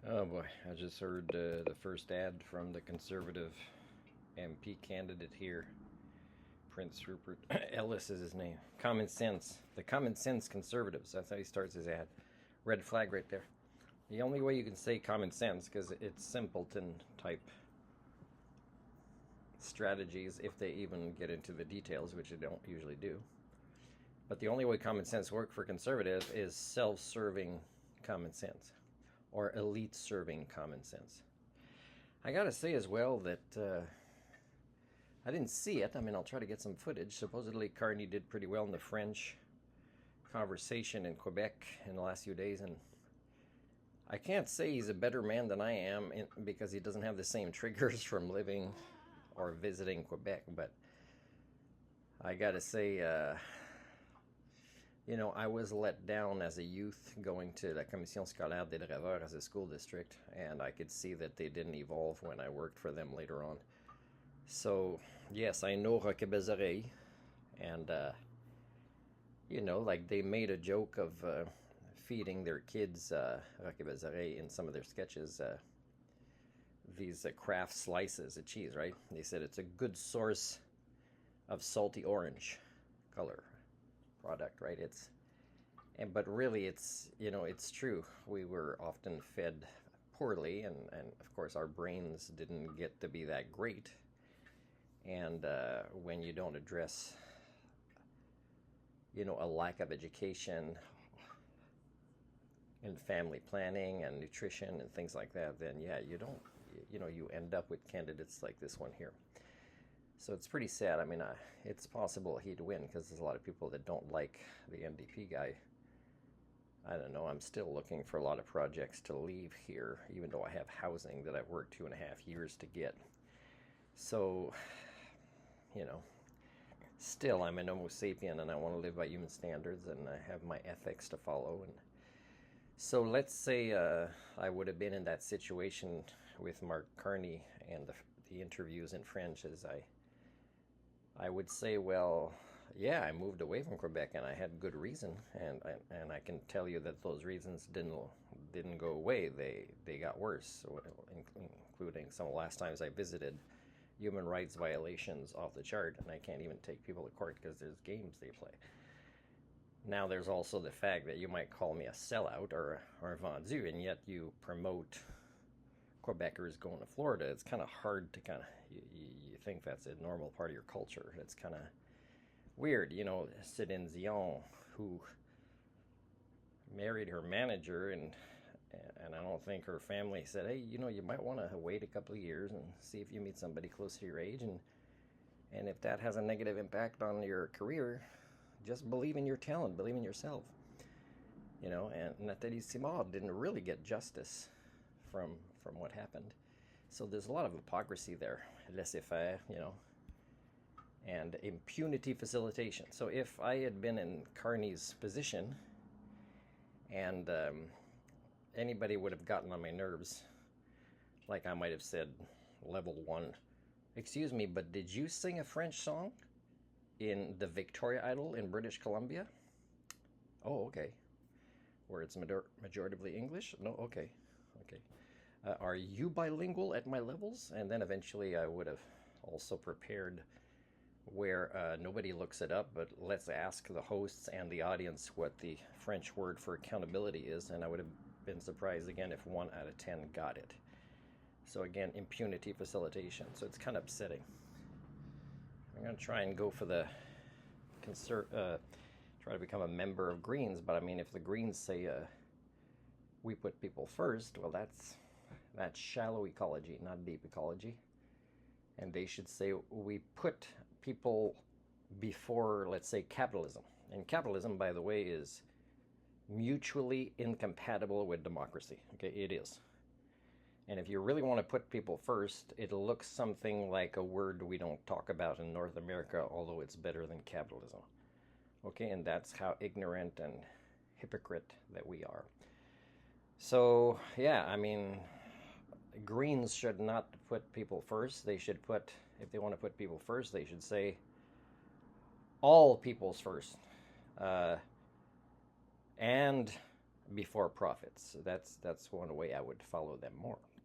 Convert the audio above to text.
Oh boy, I just heard the first ad from the Conservative MP candidate here. Prince Rupert Ellis is his name. Common Sense. The Common Sense Conservatives. That's how he starts his ad. Red flag right there. The only way you can say common sense, because it's simpleton type strategies, if they even get into the details, which they don't usually do. But the only way common sense works for conservatives is self serving common sense or elite serving common sense. I gotta say as well that I didn't see it. I mean, I'll try to get some footage. Supposedly, Carney did pretty well in the French conversation in Quebec in the last few days, and I can't say he's a better man than I am because he doesn't have the same triggers from living or visiting Quebec. But I gotta say, I was let down as a youth going to La Commission Scolaire des Draveurs as a school district, and I could see that they didn't evolve when I worked for them later on. So, yes, I know Roquebezaret, and, like they made a joke of feeding their kids Roquebezaret in some of their sketches, these Kraft slices of cheese, right? They said it's a good source of salty orange color product, right? But really it's true. We were often fed poorly, and of course our brains didn't get to be that great. And when you don't address, a lack of education in family planning and nutrition and things like that, then yeah, you don't, you end up with candidates like this one here. So it's pretty sad. I mean, it's possible he'd win because there's a lot of people that don't like the NDP guy. I don't know. I'm still looking for a lot of projects to leave here, even though I have housing that I've worked 2.5 years to get. So, you know, still, I'm an Homo sapien and I want to live by human standards and I have my ethics to follow. And so let's say I would have been in that situation with Mark Carney and the interviews in French as I would say, well, yeah, I moved away from Quebec and I had good reason, and I can tell you that those reasons didn't go away. They got worse, including some of the last times I visited, human rights violations off the chart, and I can't even take people to court because there's games they play. Now there's also the fact that you might call me a sellout or a vendu, and yet you promote Quebecers going to Florida. It's kind of hard to you think that's a normal part of your culture. It's kind of weird, Céline Dion, who married her manager, and I don't think her family said, hey, you might want to wait a couple of years and see if you meet somebody close to your age, and if that has a negative impact on your career, just believe in your talent, believe in yourself. And Nathalie Simard didn't really get justice from what happened. So there's a lot of hypocrisy there, laissez-faire, and impunity facilitation. So if I had been in Carney's position and anybody would have gotten on my nerves, like I might have said, level 1, excuse me, but did you sing a French song in the Victoria Idol in British Columbia? Oh, okay. Where it's majoritively English? No, okay. Are you bilingual at my levels? And then eventually I would have also prepared where nobody looks it up, but let's ask the hosts and the audience what the French word for accountability is, and I would have been surprised again if 1 out of 10 got it. So again, impunity facilitation. So it's kind of upsetting. I'm going to try and go for the try to become a member of Greens, but I mean, if the Greens say we put people first, well, that's shallow ecology, not deep ecology. And they should say we put people before, let's say, capitalism. And capitalism, by the way, is mutually incompatible with democracy. Okay, it is. And if you really want to put people first, it looks something like a word we don't talk about in North America, although it's better than capitalism. Okay, and that's how ignorant and hypocrite that we are. So, yeah, I mean, Greens should not put people first. They should put, if they want to put people first, they should say all people's first. And before profits. So that's one way I would follow them more.